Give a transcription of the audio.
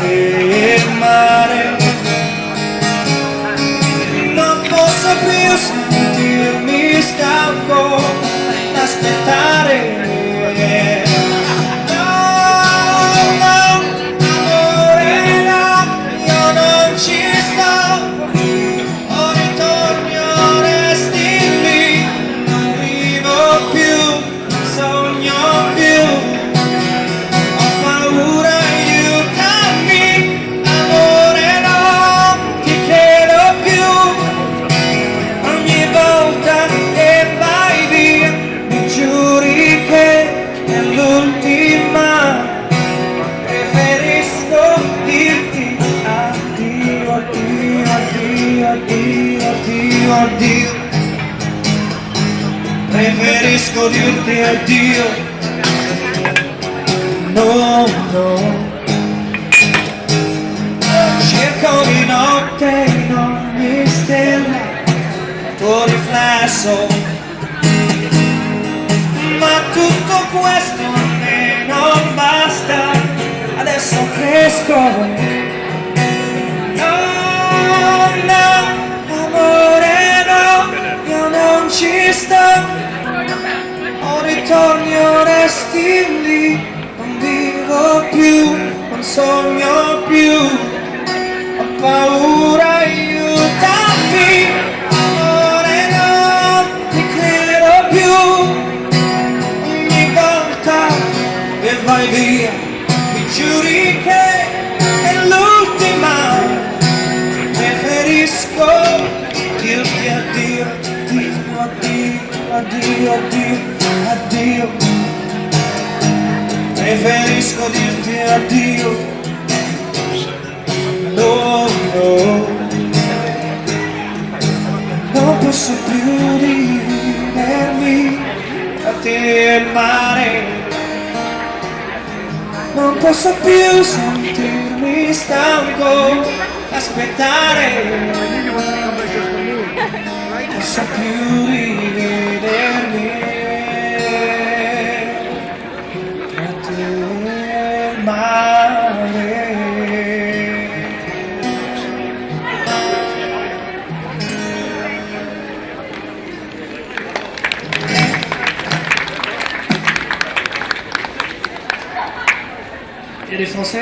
te il mare. Non posso più sentirmi stanco d'aspettare. Addio, preferisco dirti addio. No, no. Cerco di notte in ogni stella tuo riflesso, ma tutto questo a me non basta. Adesso cresco. Ci sta, o ritorni o resti lì, non vivo più, non sogno più, ho paura, aiutami, amore non ti credo più, ogni volta che vai via mi giuri che è l'ultima, preferisco dirti addio. Addio, addio, addio, preferisco dirti addio. No, no, non posso più dividermi tra te e il mare. Non posso più sentirmi stanco aspettare. Non posso più rivedermi tra te e il mare. Il y a des Français?